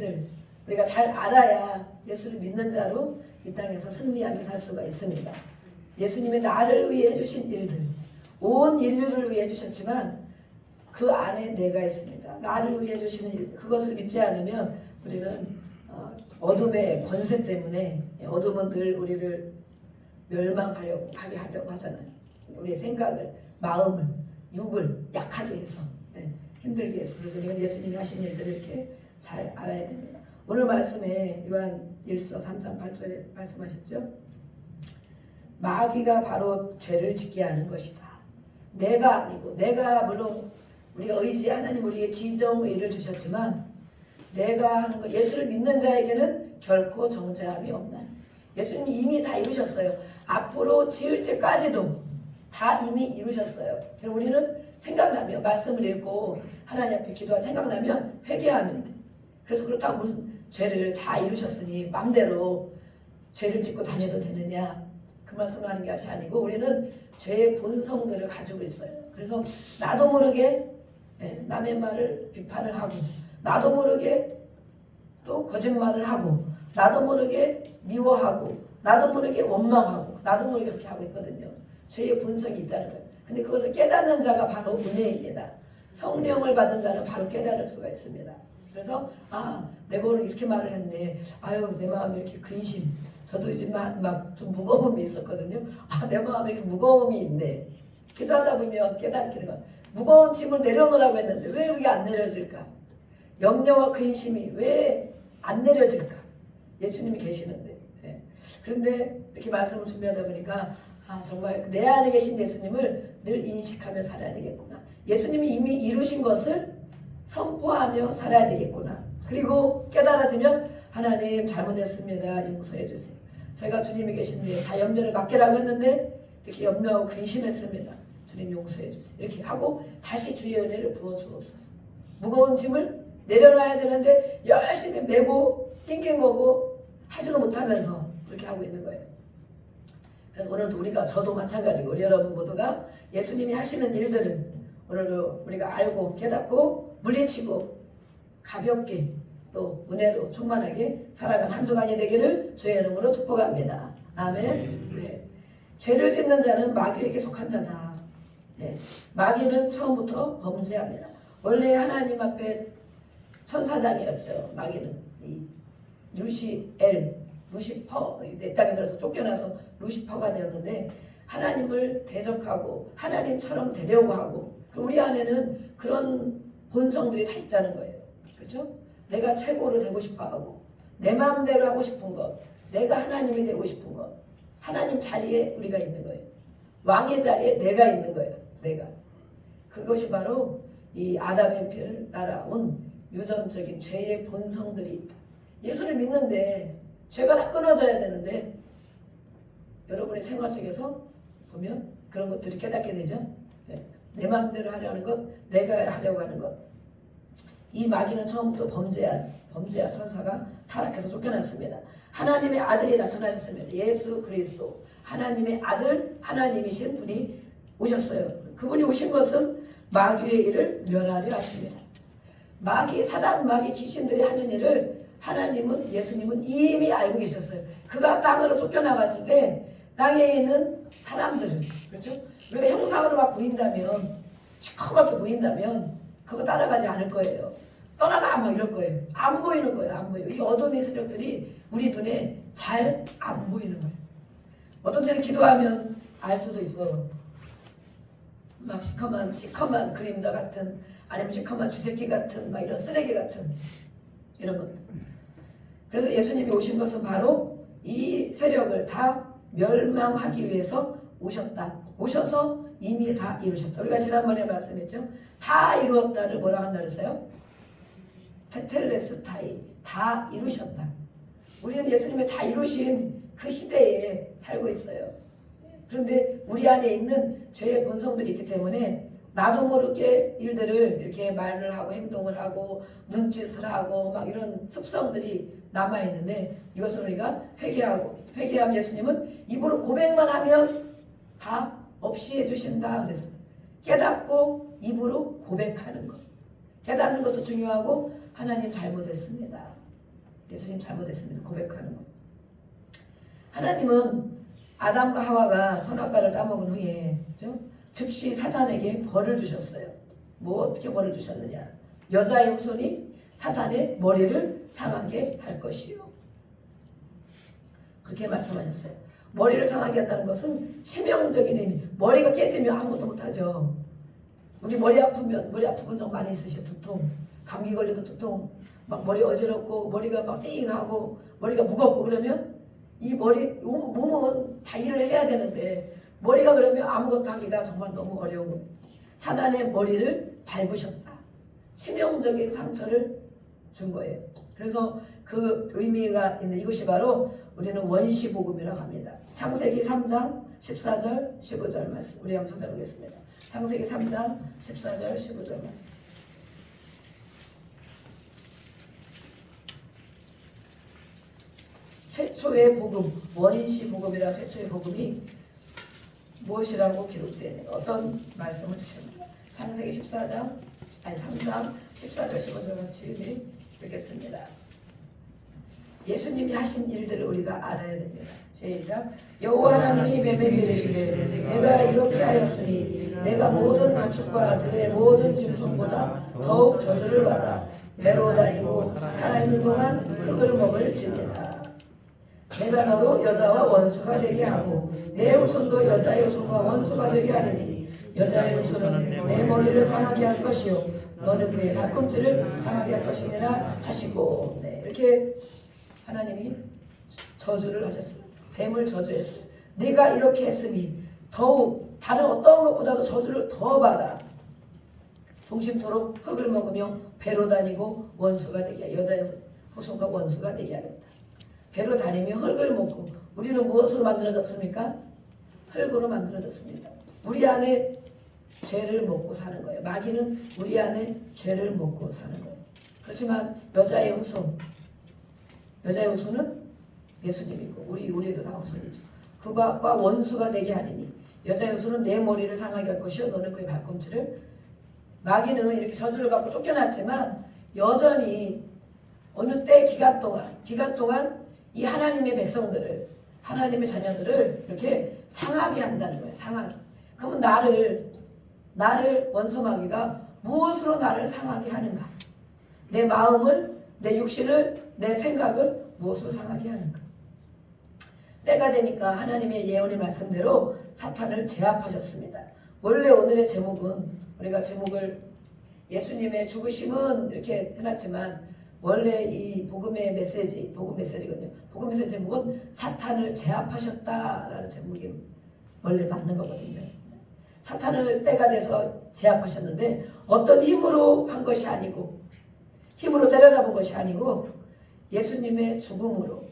일을 우리가 잘 알아야 예수를 믿는 자로 이 땅에서 승리하며 살 수가 있습니다. 예수님이 나를 위해 해주신 일들, 온 인류를 위해 해주셨지만 그 안에 내가 있습니다. 나를 위해 해주시는 일, 그것을 믿지 않으면 우리는 어둠의 권세 때문에, 어둠은 늘 우리를 멸망하려고 하려고 하잖아요. 우리의 생각을, 마음을, 육을 약하게 해서, 힘들게 해서. 그래서 우리가 예수님이 하신 일들을 이렇게 잘 알아야 됩니다. 오늘 말씀에 요한 1서 3장 8절에 말씀하셨죠. 마귀가 바로 죄를 짓게 하는 것이다. 내가 아니고, 내가 물론 우리가 하나님 우리에게 지정의를 주셨지만 내가 하는 것, 예수를 믿는 자에게는 결코 정죄함이 없나. 예수님이 이미 다 이루셨어요. 앞으로 지을 죄까지도 다 이미 이루셨어요. 그럼 우리는 생각나면, 말씀을 읽고 하나님 앞에 기도할 생각나면 회개하면 돼. 그래서 그렇다고 무슨 죄를 다 이루셨으니 맘대로 죄를 짓고 다녀도 되느냐, 그 말씀을 하는 것이 아니고 우리는 죄의 본성들을 가지고 있어요. 그래서 나도 모르게 남의 말을 비판을 하고, 나도 모르게 또 거짓말을 하고, 나도 모르게 미워하고, 나도 모르게 원망하고, 나도 모르게 그렇게 하고 있거든요. 죄의 본성이 있다는 거예요. 근데 그것을 깨닫는 자가 바로 은혜입니다. 성령을 받은 자는 바로 깨달을 수가 있습니다. 그래서 내가 오늘 이렇게 말을 했네. 아유, 내 마음에 이렇게 근심. 저도 요즘 막 좀 무거움이 있었거든요. 내 마음에 이렇게 무거움이 있네. 기도하다 보면 깨닫게 돼요. 무거운 짐을 내려놓으라고 했는데 왜 그게 안 내려질까? 염려와 근심이 왜 안 내려질까? 예수님이 계시는데. 그런데 이렇게 말씀을 준비하다 보니까 정말 내 안에 계신 예수님을 늘 인식하며 살아야 되겠구나. 예수님이 이미 이루신 것을 선포하며 살아야 되겠구나. 그리고 깨달아지면 하나님 잘못했습니다. 용서해 주세요. 제가 주님이 계신데 다 염려를 맡기라고 했는데 이렇게 염려하고 근심했습니다. 주님 용서해 주세요. 이렇게 하고 다시 주의 은혜를 부어주옵소서. 무거운 짐을 내려놔야 되는데 열심히 메고 낑긴 거고 하지도 못하면서 그렇게 하고 있는 거예요. 그래서 오늘도 저도 마찬가지고 우리 여러분 모두가 예수님이 하시는 일들은 오늘도 우리가 알고 깨닫고 물리치고 가볍게 또 은혜로 충만하게 살아가는 한 주간이 되기를 주의 이름으로 축복합니다. 아멘. 네. 죄를 짓는 자는 마귀에게 속한 자다. 마귀는 처음부터 범죄합니다. 원래 하나님 앞에 천사장이었죠. 마귀는 이 루시퍼, 내 땅에 들어서 쫓겨나서 루시퍼가 되었는데 하나님을 대적하고 하나님처럼 되려고 하고, 우리 안에는 그런 본성들이 다 있다는 거예요. 그렇죠? 내가 최고로 되고 싶어하고 내 마음대로 하고 싶은 것, 내가 하나님이 되고 싶은 것, 하나님 자리에 우리가 있는 거예요. 왕의 자리에 내가 있는 거예요. 내가. 그것이 바로 이 아담의 피를 따라온 유전적인 죄의 본성들이 있다. 예수를 믿는데 죄가 다 끊어져야 되는데 여러분의 생활 속에서 보면 그런 것들이 깨닫게 되죠. 내 마음대로 하려는 것, 내가 하려고 하는 것. 이 마귀는 처음부터 범죄한 천사가 타락해서 쫓겨났습니다. 하나님의 아들이 나타나셨습니다. 예수 그리스도, 하나님의 아들, 하나님이신 분이 오셨어요. 그분이 오신 것은 마귀의 일을 멸하려 하십니다. 사단, 마귀, 귀신들이 하는 일을 하나님은, 예수님은 이미 알고 계셨어요. 그가 땅으로 쫓겨나갔을 때 땅에 있는 사람들은, 그렇죠? 우리가 형상으로 막 보인다면, 시커멓게 보인다면 그거 따라가지 않을 거예요. 떠나가 막 이럴 거예요. 안 보이는 거예요. 안 보여요. 이 어둠의 세력들이 우리 눈에 잘 안 보이는 거예요. 어떤 때는 기도하면 알 수도 있어. 막 시커먼 그림자 같은, 아니면 시커먼 쥐새끼 같은, 막 이런 쓰레기 같은 이런 것들. 그래서 예수님이 오신 것은 바로 이 세력을 다 멸망하기 위해서 오셨다. 오셔서 이미 다 이루셨다. 우리가 지난번에 말씀했죠. 다 이루었다를 뭐라 한다 그랬어요? 테텔레스타이. 다 이루셨다. 우리는 예수님이 다 이루신 그 시대에 살고 있어요. 그런데 우리 안에 있는 죄의 본성들이 있기 때문에 나도 모르게 일들을 이렇게 말을 하고 행동을 하고 눈짓을 하고 막 이런 습성들이 남아있는데, 이것을 우리가 회개하면 예수님은 입으로 고백만 하면 다 없이 해주신다 그랬어요. 깨닫고 입으로 고백하는 것. 깨닫는 것도 중요하고, 하나님 잘못했습니다. 예수님 잘못했습니다. 고백하는 거. 하나님은 아담과 하와가 선악과를 따먹은 후에 그렇죠? 즉시 사탄에게 벌을 주셨어요. 뭐 어떻게 벌을 주셨느냐? 여자의 후손이 사탄의 머리를 상하게 할 것이요. 그렇게 말씀하셨어요. 머리를 상하게 한다는 것은 치명적인 머리가 깨지면 아무것도 못하죠. 우리 머리 아프면 좀 많이 있으시죠. 두통, 감기 걸려도 두통, 막 머리 어지럽고 머리가 막 띵하고 머리가 무겁고 그러면 이 몸은 다 일을 해야 되는데 머리가 그러면 아무것도 하기가 정말 너무 어려운 거예요. 사단의 머리를 밟으셨다. 치명적인 상처를 준 거예요. 그래서 그 의미가 있는 이것이 바로 우리는 원시복음이라고 합니다. 창세기 3장 14절 15절 말씀 우리 한번 찾아보겠습니다. 창세기 3장 14절 15절 말씀. 최초의 복음, 원시복음이라고 최초의 복음이 무엇이라고 기록되어 어떤 말씀을 주셨는가? 창세기 3장 14절 15절 같이 읽겠습니다. 예수님이 하신 일들을 우리가 알아야 됩니다. 시작. 여호와 하나님이 뱀에게 이르시되 내가 이렇게 하였으니 내가 모든 가축과 들의 모든 짐승보다 더욱 저주를 받아 배로 다니고 살아있는 동안 흙을 먹을지니라. 내가 너로 여자와 원수가 되게 하고 내 후손도 여자의 후손과 원수가 되게 하리니 여자의 후손은 내 머리를 상하게 할 것이요 너는 그의 발꿈치를 상하게 할 것이니라 하시고. 네, 이렇게 하나님이 저주를 하셨어요. 뱀을 저주했어요. 네가 이렇게 했으니 더욱 다른 어떤 것보다도 저주를 더 받아 종신토록 흙을 먹으며 배로 다니고 원수가 되게 여자의 후손과 원수가 되게 하겠다. 배로 다니며 흙을 먹고 우리는 무엇으로 만들어졌습니까? 흙으로 만들어졌습니다. 우리 안에 죄를 먹고 사는 거예요. 마귀는 우리 안에 죄를 먹고 사는 거예요. 그렇지만 여자의 후손은 예수님이고 우리도 다 후손이죠. 그와 원수가 되게 하리니 여자의 후손은 내 머리를 상하게 할 것이요 너는 그의 발꿈치를. 마귀는 이렇게 저주를 받고 쫓겨났지만 여전히 어느 때 기간 동안 이 하나님의 백성들을 하나님의 자녀들을 이렇게 상하게 한다는 거예요. 상하게. 그러면 나를 원수 마귀가 무엇으로 나를 상하게 하는가? 내 마음을, 내 육신을, 내 생각을 무엇으로 상하게 하는가? 때가 되니까 하나님의 예언의 말씀대로 사탄을 제압하셨습니다. 원래 오늘의 제목은 우리가 제목을 예수님의 죽으심은 이렇게 해놨지만 원래 이 복음의 메시지거든요. 복음 메시지 제목은 사탄을 제압하셨다라는 제목이 원래 맞는 거거든요. 사탄을 때가 돼서 제압하셨는데 어떤 힘으로 한 것이 아니고 힘으로 때려잡은 것이 아니고 예수님의 죽음으로.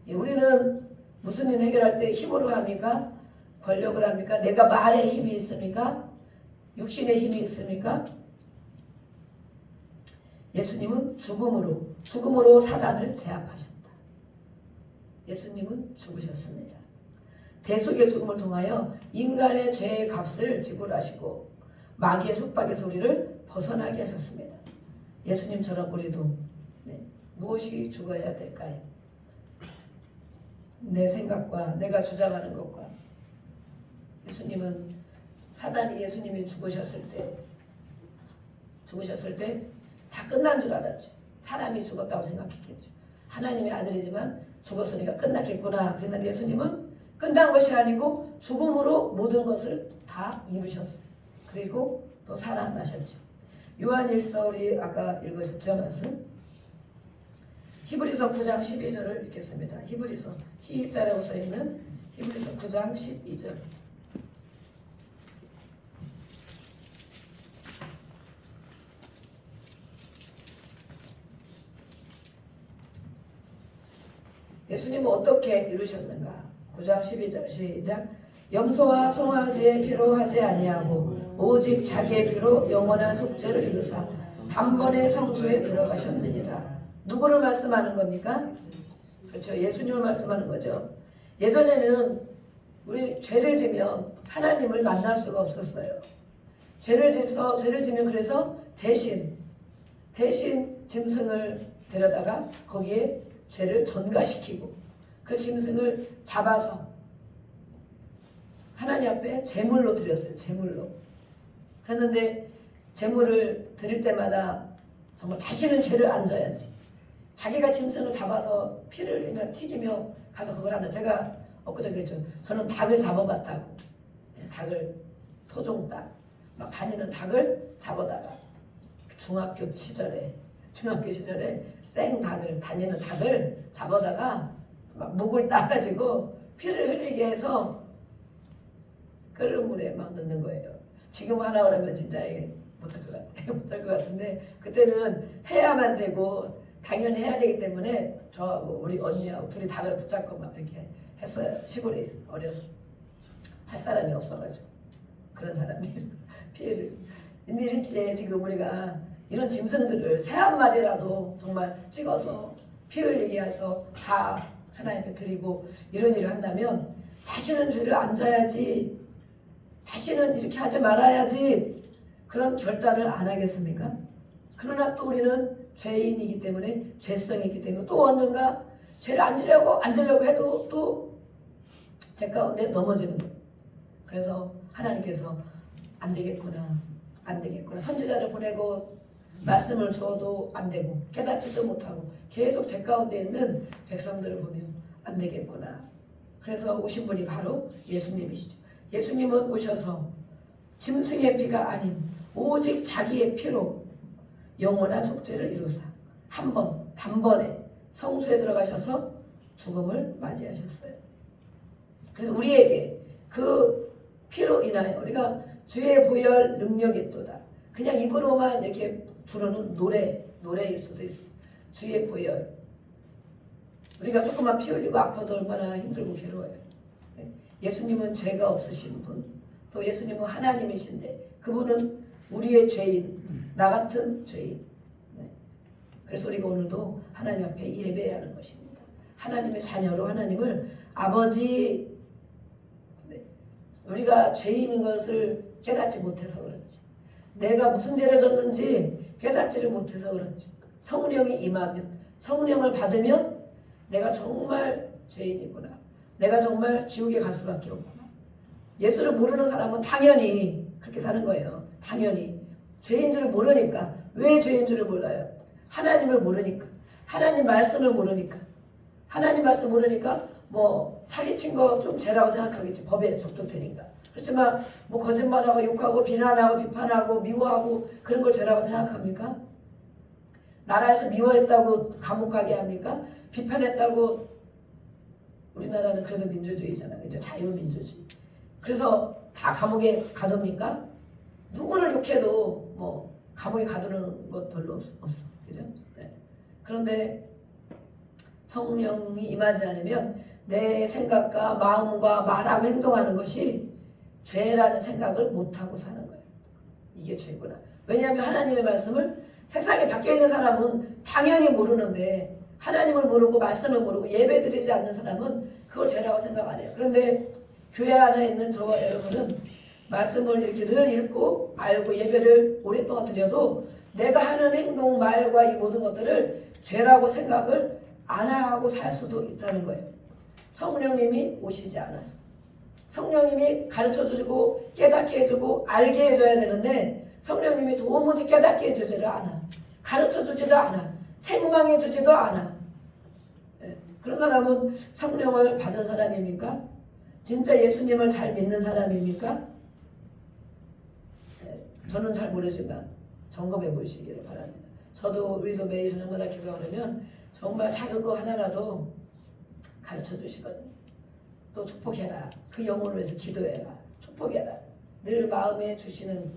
우리는 무슨 일 해결할 때 힘으로 합니까? 권력을 합니까? 내가 말에 힘이 있습니까? 육신의 힘이 있습니까? 예수님은 죽음으로 사단을 제압하셨다. 예수님은 죽으셨습니다. 대속의 죽음을 통하여 인간의 죄의 값을 지불하시고 마귀의 속박에서 우리를 벗어나게 하셨습니다. 예수님처럼 우리도 무엇이 죽어야 될까요? 내 생각과 내가 주장하는 것과. 예수님은 사단이 예수님이 죽으셨을 때 다 끝난 줄 알았죠. 사람이 죽었다고 생각했겠죠. 하나님의 아들이지만 죽었으니까 끝났겠구나. 그런데 예수님은 끝난 것이 아니고 죽음으로 모든 것을 다 이루셨어요. 그리고 또 살아나셨죠. 요한일서 우리 아까 읽으셨죠? 말씀. 히브리서 9장 12절을 읽겠습니다. 히브리서 히자라고 써있는 히브리서 9장 12절. 예수님은 어떻게 이루셨는가? 9장 12절 시작. 염소와 송아지의 피로 하지 아니하고 오직 자기의 피로 영원한 속죄를 이루사 단번에 성소에 들어가셨느니라. 누구를 말씀하는 겁니까? 그렇죠. 예수님을 말씀하는 거죠. 예전에는 우리 죄를 지면 하나님을 만날 수가 없었어요. 죄를 지면 그래서 대신 짐승을 데려다가 거기에 죄를 전가시키고 그 짐승을 잡아서 하나님 앞에 제물로 드렸어요. 제물로. 그랬는데 제물을 드릴 때마다 정말 다시는 죄를 안 져야지. 자기가 짐승을 잡아서 피를 흘리며 튀기며 가서 그걸 하는, 제가 엊그제 그랬죠. 저는 닭을 잡아봤다고. 닭을 토종닭 막 다니는 닭을 잡아다가 중학교 시절에 생 닭을 다니는 닭을 잡아다가 막 목을 따가지고 피를 흘리게 해서 끓는 물에 막 넣는 거예요. 지금 하라 그러면 진짜 못할 것 같아요. 못할 것 같은데 그때는 해야만 되고 당연히 해야 되기 때문에 저하고 우리 언니하고 둘이 닭을 붙잡고 막 이렇게 했어요. 시골에 있어 어려서 할 사람이 없어가지고 그런 사람이 피해를. 근데 이렇게 지금 우리가 이런 짐승들을 새 한 마리라도 정말 찍어서 피 흘리게 해서 다 하나님께 드리고 이런 일을 한다면 다시는 죄를 안 져야지, 다시는 이렇게 하지 말아야지, 그런 결단을 안 하겠습니까? 그러나 또 우리는 죄인이기 때문에, 죄성이 있기 때문에 또 언젠가 죄를 안 지려고 해도 또 죄 가운데 넘어지는 거예요. 그래서 하나님께서 안 되겠구나 선지자를 보내고 말씀을 주어도 안 되고 깨닫지도 못하고 계속 죄 가운데 있는 백성들을 보며 안 되겠구나. 그래서 오신 분이 바로 예수님이시죠. 예수님은 오셔서 짐승의 피가 아닌 오직 자기의 피로 영원한 속죄를 이루사 한 번 단번에 성소에 들어가셔서 죽음을 맞이하셨어요. 그래서 우리에게 그 피로 인하여 우리가 주의 보혈 능력이 있도다. 그냥 입으로만 이렇게 부르는 노래일 수도 있어요. 주의 보혈. 우리가 조금만 피 흘리고 아파도 얼마나 힘들고 괴로워요. 예수님은 죄가 없으신 분, 또 예수님은 하나님이신데 그분은 우리의 죄인, 나 같은 죄인. 그래서 우리가 오늘도 하나님 앞에 예배해야 하는 것입니다. 하나님의 자녀로 하나님을 아버지, 우리가 죄인인 것을 깨닫지 못해서 그렇지, 내가 무슨 죄를 졌는지 깨닫지를 못해서 그렇지, 성령이 임하면, 성령을 받으면 내가 정말 죄인이구나, 내가 정말 지옥에 갈 수밖에 없구나. 예수를 모르는 사람은 당연히 그렇게 사는 거예요. 당연히 죄인 줄 모르니까. 왜 죄인 줄을 몰라요? 하나님을 모르니까, 하나님 말씀을 모르니까. 하나님 말씀 모르니까 뭐 사기친 거 좀 죄라고 생각하겠지, 법에 적도되니까. 그렇지만 뭐 거짓말하고 욕하고 비난하고 비판하고 미워하고 그런 걸 죄라고 생각합니까? 나라에서 미워했다고 감옥 가게 합니까? 비판했다고. 우리나라는 그래도 민주주의잖아요. 이제 자유민주주의. 그래서 다 감옥에 가둡니까? 누구를 욕해도 뭐 감옥에 가두는 것 별로 없어. 그죠? 네. 그런데 성령이 임하지 않으면 내 생각과 마음과 말하고 행동하는 것이 죄라는 생각을 못하고 사는 거예요. 이게 죄구나. 왜냐하면 하나님의 말씀을 세상에 밖에 있는 사람은 당연히 모르는데, 하나님을 모르고 말씀을 모르고 예배드리지 않는 사람은 그걸 죄라고 생각 안 해요. 그런데 교회 안에 있는 저와 여러분은 말씀을 이렇게 늘 읽고 알고 예배를 오랫동안 드려도 내가 하는 행동, 말과 이 모든 것들을 죄라고 생각을 안 하고 살 수도 있다는 거예요. 성령님이 오시지 않아서. 성령님이 가르쳐주고 깨닫게 해주고 알게 해줘야 되는데 성령님이 도무지 깨닫게 해주지를 않아. 가르쳐주지도 않아. 책망해주지도 않아. 그런 사람은 성령을 받은 사람입니까? 진짜 예수님을 잘 믿는 사람입니까? 저는 잘 모르지만 점검해 보시기를 바랍니다. 저도 우리도 매일 저녁마다 기도하면 정말 작은 거 하나라도 가르쳐 주시거든요. 또 축복해라. 그 영혼을 위해서 기도해라. 축복해라. 늘 마음에 주시는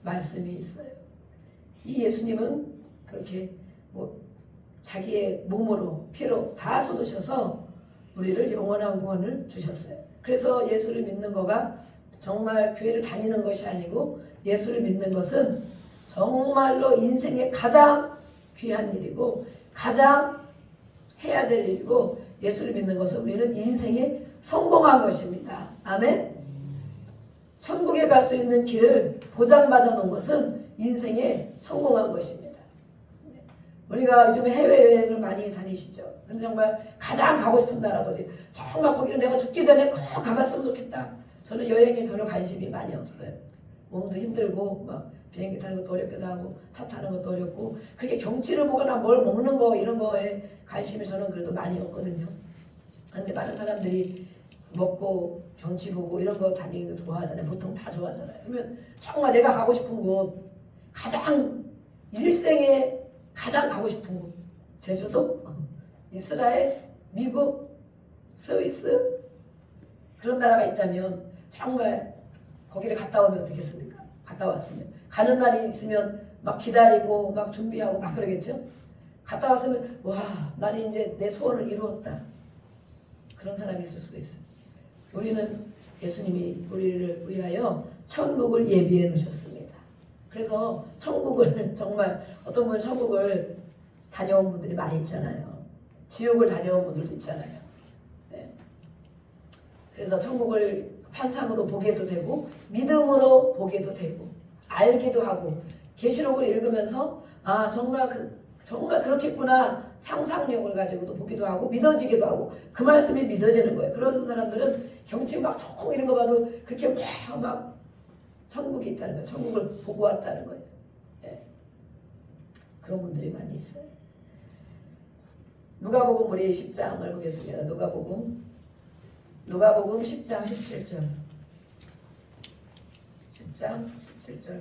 말씀이 있어요. 이 예수님은 그렇게 뭐 자기의 몸으로 피로 다 쏟으셔서 우리를 영원한 구원을 주셨어요. 그래서 예수를 믿는 거가 정말 교회를 다니는 것이 아니고 예수를 믿는 것은 정말로 인생의 가장 귀한 일이고 가장 해야 될 일이고, 예수를 믿는 것은 우리는 인생에 성공한 것입니다. 아멘. 천국에 갈 수 있는 길을 보장받아 놓은 것은 인생에 성공한 것입니다. 우리가 요즘에 해외여행을 많이 다니시죠. 근데 정말 가장 가고 싶은 나라가 어디? 정말 거기를 내가 죽기 전에 꼭 가봤으면 좋겠다. 저는 여행에 별로 관심이 많이 없어요. 몸도 힘들고 막 비행기 타는 것도 어렵기도 하고 차 타는 것도 어렵고 그렇게 경치를 보거나 뭘 먹는 거 이런 거에 관심이 저는 그래도 많이 없거든요. 그런데 많은 사람들이 먹고 경치 보고 이런 거 다니는 거 좋아하잖아요. 보통 다 좋아하잖아요. 그러면 정말 내가 가고 싶은 곳 가장 일생에 가장 가고 싶은 곳 제주도, 이스라엘, 미국, 스위스 그런 나라가 있다면 정말 거기를 갔다 오면 어떻겠습니까? 갔다 왔으면 가는 날이 있으면 막 기다리고 막 준비하고 막 그러겠죠. 갔다 왔으면 와 나는 이제 내 소원을 이루었다 그런 사람이 있을 수도 있어요. 우리는 예수님이 우리를 위하여 천국을 예비해 놓으셨습니다. 그래서 천국을 정말 어떤 분은 천국을 다녀온 분들이 많이 있잖아요. 지옥을 다녀온 분들도 있잖아요. 네. 그래서 천국을 환상으로 보게도 되고 믿음으로 보게도 되고 알기도 하고 계시록을 읽으면서 아 정말 그렇겠구나 상상력을 가지고도 보기도 하고 믿어지기도 하고 그 말씀이 믿어지는 거예요. 그런 사람들은 경치 막 총 이런 거 봐도 그렇게 막 천국이 있다는 거예요. 천국을 보고 왔다는 거예요. 예. 그런 분들이 많이 있어요. 누가복음 우리 10장을 보겠습니다. 누가복음 10장 17절 10장 17절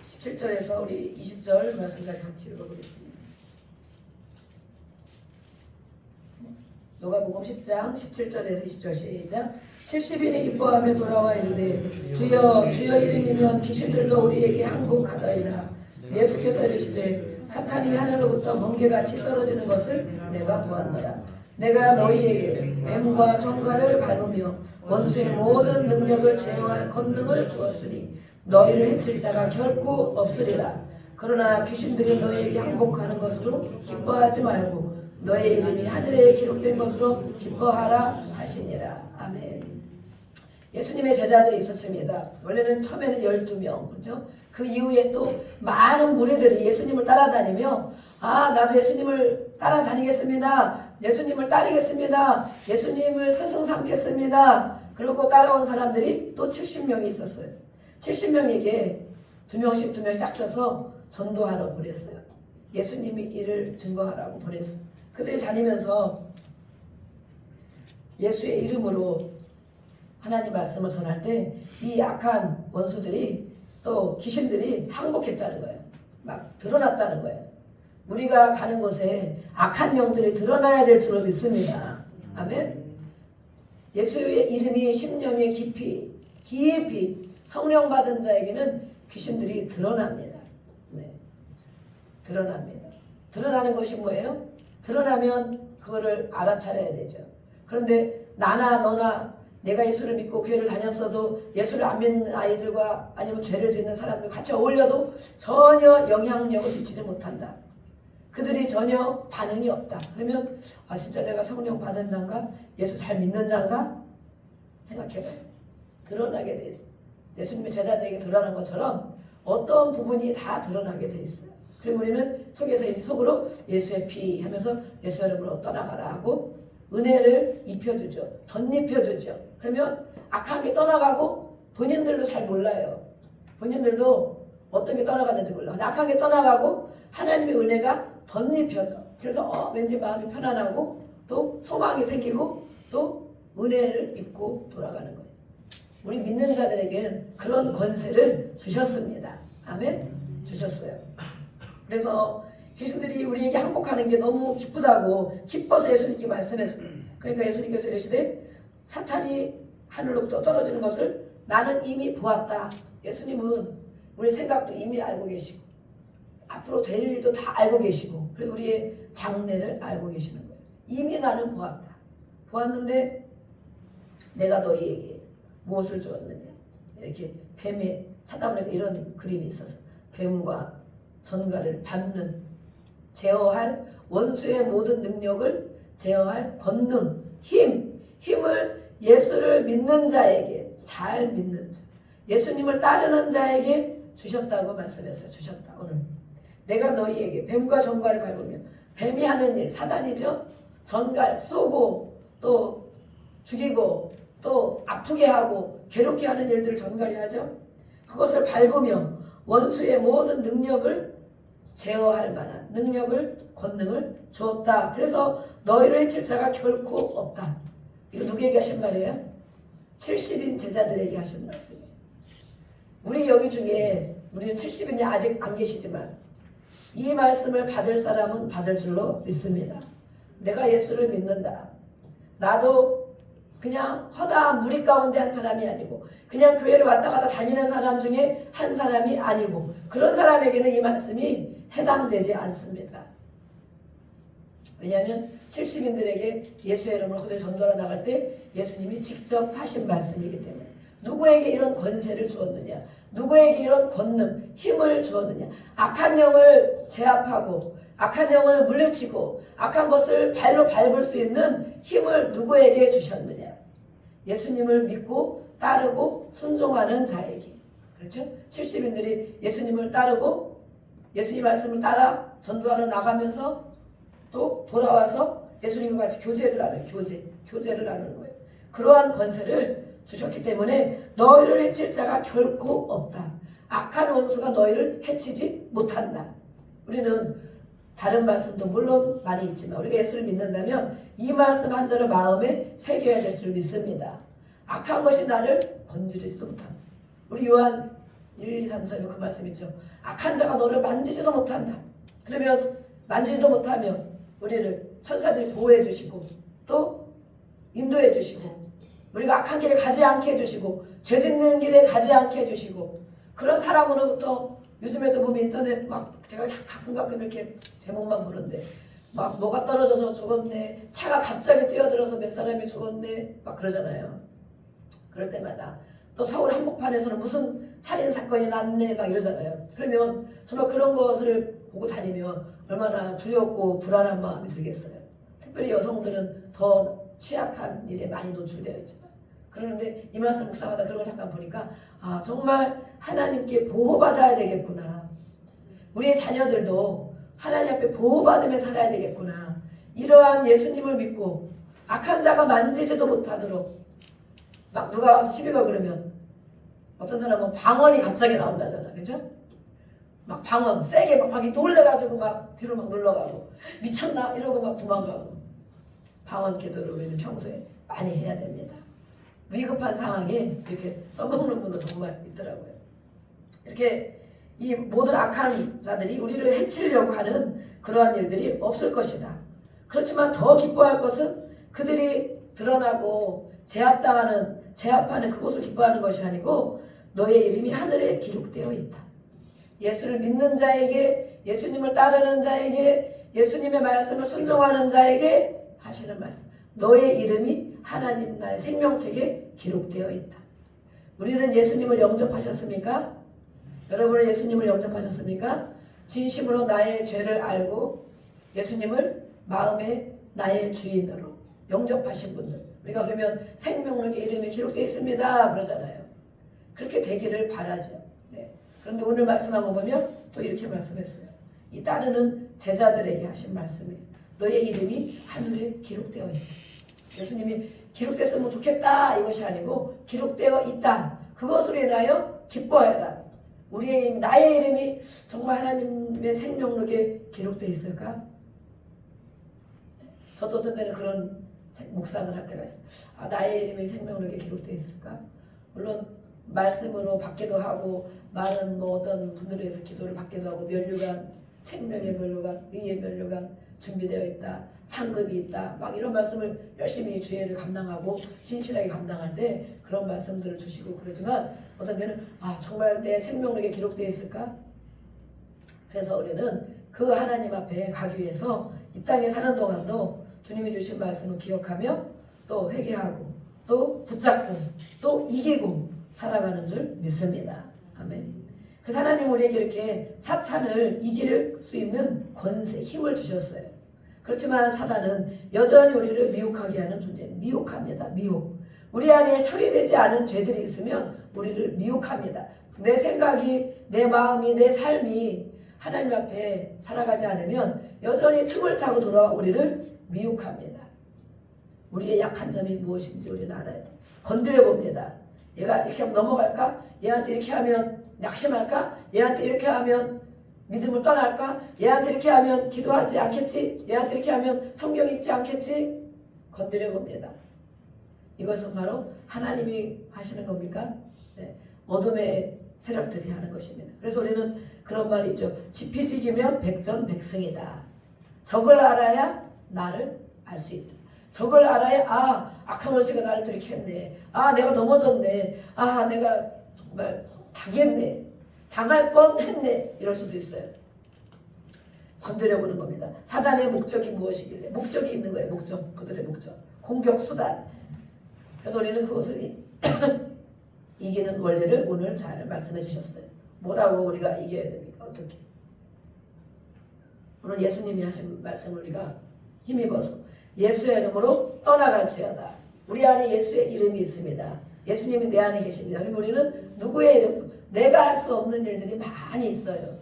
17절에서 우리 20절 말씀까지 같이 읽어보겠습니다. 누가복음 10장 17절에서 20절 시작. 70인이 기뻐하며 돌아와 이르되 주여 주여 이름이면 귀신들도 우리에게 항복하더이다. 예수께서 이르시되 사탄이 하늘로부터 번개같이 떨어지는 것을 내가 보았노라. 내가 너희에게 뱀과 정갈을 밟으며 원수의 모든 능력을 제어할 권능을 주었으니 너희를 해칠 자가 결코 없으리라. 그러나 귀신들이 너희에게 항복하는 것으로 기뻐하지 말고 너의 이름이 하늘에 기록된 것으로 기뻐하라 하시니라. 아멘. 예수님의 제자들이 있었습니다. 원래는 처음에는 12명, 그렇죠? 그 이후에 또 많은 무리들이 예수님을 따라다니며 아 나도 예수님을 따라다니겠습니다. 예수님을 따르겠습니다. 예수님을 스승 삼겠습니다. 그리고 따라온 사람들이 또 70명이 있었어요. 70명에게 2명씩 짝져서 전도하러 보냈어요. 예수님이 이를 증거하라고 보냈어요. 그들이 다니면서 예수의 이름으로 하나님 말씀을 전할 때 이 악한 원수들이 또 귀신들이 항복했다는 거예요. 막 드러났다는 거예요. 우리가 가는 곳에 악한 영들이 드러나야 될 줄로 믿습니다. 아멘. 예수의 이름이 심령에 깊이 성령 받은 자에게는 귀신들이 드러납니다. 네. 드러납니다. 드러나는 것이 뭐예요? 드러나면 그거를 알아차려야 되죠. 그런데 나나 너나 내가 예수를 믿고 교회를 다녔어도 예수를 안 믿는 아이들과 아니면 죄를 짓는 사람들 같이 어울려도 전혀 영향력을 미치지 못한다. 그들이 전혀 반응이 없다. 그러면 아 진짜 내가 성령 받은 자인가? 예수 잘 믿는 자인가? 생각해봐요. 드러나게 돼 있어요. 예수님의 제자들에게 드러난 것처럼 어떤 부분이 다 드러나게 돼 있어요. 그리고 우리는 속으로 예수의 피 하면서 예수 이름으로 떠나가라 하고 은혜를 입혀주죠. 덧입혀주죠. 그러면 악한 게 떠나가고 본인들도 잘 몰라요. 본인들도 어떤 게 떠나가는지 몰라. 악한 게 떠나가고 하나님의 은혜가 덧입혀져. 그래서 왠지 마음이 편안하고 또 소망이 생기고 또 은혜를 입고 돌아가는 거예요. 우리 믿는 자들에게는 그런 권세를 주셨습니다. 아멘? 주셨어요. 그래서 귀신들이 우리에게 항복하는 게 너무 기쁘다고 기뻐서 예수님께 말씀했어요. 그러니까 예수님께서 이르시되 사탄이 하늘로부터 떨어지는 것을 나는 이미 보았다. 예수님은 우리 생각도 이미 알고 계시고 앞으로 될 일도 다 알고 계시고 그래서 우리의 장래를 알고 계시는 거예요. 이미 나는 보았다. 보았는데 내가 너희에게 무엇을 주었느냐. 이렇게 뱀에 찾아보니까 이런 그림이 있어서 뱀과 전갈을 밟는 제어할 원수의 모든 능력을 제어할 권능, 힘을 예수를 믿는 자에게 잘 믿는 자, 예수님을 따르는 자에게 주셨다고 말씀했어요. 주셨다. 오늘 내가 너희에게 뱀과 전갈을 밟으며 뱀이 하는 일 사단이죠. 전갈 쏘고 또 죽이고 또 아프게 하고 괴롭게 하는 일들을 전갈이 하죠. 그것을 밟으며 원수의 모든 능력을 제어할 만한 능력을 권능을 주었다. 그래서 너희를 해칠 자가 결코 없다. 이거 누구에게 하신 말이에요? 70인 제자들에게 하신 말씀이에요. 우리 여기 중에 우리는 70인이 아직 안 계시지만 이 말씀을 받을 사람은 받을 줄로 믿습니다. 내가 예수를 믿는다. 나도 그냥 허다한 무리 가운데 한 사람이 아니고 그냥 교회를 왔다 갔다 다니는 사람 중에 한 사람이 아니고 그런 사람에게는 이 말씀이 해당되지 않습니다. 왜냐하면 70인들에게 예수의 이름으로 그들 전도하러 나갈 때 예수님이 직접 하신 말씀이기 때문에 누구에게 이런 권세를 주었느냐, 누구에게 이런 권능, 힘을 주었느냐, 악한 영을 제압하고 악한 영을 물리치고 악한 것을 발로 밟을 수 있는 힘을 누구에게 주셨느냐. 예수님을 믿고 따르고 순종하는 자에게. 그렇죠? 70인들이 예수님을 따르고 예수님 말씀을 따라 전도하러 나가면서 또 돌아와서 예수님과 같이 교제를 나누는 교제를 나누는 거예요. 그러한 권세를 주셨기 때문에 너희를 해칠 자가 결코 없다. 악한 원수가 너희를 해치지 못한다. 우리는 다른 말씀도 물론 많이 있지만 우리가 예수를 믿는다면 이 말씀 한 절을 마음에 새겨야 될 줄 믿습니다. 악한 것이 나를 건드리지도 못한다. 우리 요한 1, 2, 3, 4에 그 말씀 있죠. 악한 자가 너를 만지지도 못한다. 그러면 만지지도 못하면 우리를 천사들이 보호해 주시고 또 인도해 주시고 우리가 악한 길에 가지 않게 해주시고 죄 짓는 길에 가지 않게 해주시고 그런 사람으로부터 요즘에도 보면 인터넷 막 제가 가끔 이렇게 제목만 보는데 막 뭐가 떨어져서 죽었네, 차가 갑자기 뛰어들어서 몇 사람이 죽었네 막 그러잖아요. 그럴 때마다 또 서울 한복판에서는 무슨 살인 사건이 났네 막 이러잖아요. 그러면 정말 그런 것을 보고 다니면 얼마나 두렵고 불안한 마음이 들겠어요. 특별히 여성들은 더 취약한 일에 많이 노출되어 있지만 그러는데 이 말씀 묵상하다 그런 걸 잠깐 보니까 아 정말 하나님께 보호받아야 되겠구나. 우리의 자녀들도 하나님 앞에 보호받으며 살아야 되겠구나. 이러한 예수님을 믿고 악한 자가 만지지도 못하도록 막 누가 와서 시비가 그러면 어떤 사람은 방언이 갑자기 나온다잖아. 그죠? 막 방언 세게 막 놀래가지고 막 뒤로 막 눌러가고 미쳤나 이러고 막 도망가고 방언 기도를 우리는 평소에 많이 해야 됩니다. 위급한 상황에 이렇게 써먹는 분도 정말 있더라고요. 이렇게 이 모든 악한 자들이 우리를 해치려고 하는 그러한 일들이 없을 것이다. 그렇지만 더 기뻐할 것은 그들이 드러나고 제압하는 그것을 기뻐하는 것이 아니고 너의 이름이 하늘에 기록되어 있다. 예수를 믿는 자에게, 예수님을 따르는 자에게, 예수님의 말씀을 순종하는 자에게 하시는 말씀. 너의 이름이 하나님 나의 생명책에 기록되어 있다. 우리는 예수님을 영접하셨습니까? 여러분은 예수님을 영접하셨습니까? 진심으로 나의 죄를 알고 예수님을 마음의 나의 주인으로 영접하신 분들. 우리가 그러면 생명록에 이름이 기록되어 있습니다. 그러잖아요. 그렇게 되기를 바라죠. 네. 그런데 오늘 말씀하고 보면 또 이렇게 말씀했어요. 이 따르는 제자들에게 하신 말씀이에요. 너의 이름이 하늘에 기록되어 있다. 예수님이 기록됐으면 좋겠다 이것이 아니고 기록되어 있다. 그것으로 인하여 기뻐해라. 나의 이름이 정말 하나님의 생명록에 기록되어 있을까? 저도 어떤 때는 그런 묵상을 할 때가 있어요. 아, 나의 이름이 생명록에 기록되어 있을까? 물론 말씀으로 받기도 하고 많은 어떤 분들에 의해서 기도를 받기도 하고 면류관, 생명의 면류관, 의의 면류관 준비되어 있다. 상급이 있다. 막 이런 말씀을 열심히 주의를 감당하고 신실하게 감당할 때 그런 말씀들을 주시고 그러지만 어떤 때는 아 정말 내 생명록에 기록되어 있을까? 그래서 우리는 그 하나님 앞에 가기 위해서 이 땅에 사는 동안도 주님이 주신 말씀을 기억하며 또 회개하고 또 붙잡고 또 이기고 살아가는 줄 믿습니다. 아멘. 그래서 하나님 우리에게 이렇게 사탄을 이길 수 있는 권세, 힘을 주셨어요. 그렇지만 사단은 여전히 우리를 미혹하게 하는 존재예요. 미혹합니다. 미혹. 우리 안에 처리되지 않은 죄들이 있으면 우리를 미혹합니다. 내 생각이, 내 마음이, 내 삶이 하나님 앞에 살아가지 않으면 여전히 틈을 타고 돌아와 우리를 미혹합니다. 우리의 약한 점이 무엇인지 우리는 알아야 돼. 건드려 봅니다. 얘가 이렇게 하면 넘어갈까? 얘한테 이렇게 하면 낙심할까? 얘한테 이렇게 하면 믿음을 떠날까? 얘한테 이렇게 하면 기도하지 않겠지? 얘한테 이렇게 하면 성경 읽지 않겠지? 건드려 봅니다. 이것은 바로 하나님이 하시는 겁니까? 네. 어둠의 세력들이 하는 것입니다. 그래서 우리는 그런 말이 있죠. 지피지기면 백전백승이다. 적을 알아야 나를 알 수 있다. 적을 알아야 악한 원수가 나를 돌이켰네. 내가 넘어졌네. 내가 정말 당했네. 당할 뻔했네. 이럴 수도 있어요. 건드려보는 겁니다. 사단의 목적이 무엇이길래? 목적이 있는 거예요. 목적. 그들의 목적. 공격 수단. 그래서 우리는 그것을 이기는 원리를 오늘 잘 말씀해 주셨어요. 뭐라고 우리가 이겨야 됩니까? 어떻게? 오늘 예수님이 하신 말씀을 우리가 힘입어서 예수의 이름으로 떠나갈지어다. 우리 안에 예수의 이름이 있습니다. 예수님이 내 안에 계십니다. 우리는 누구의 이름? 내가 할 수 없는 일들이 많이 있어요.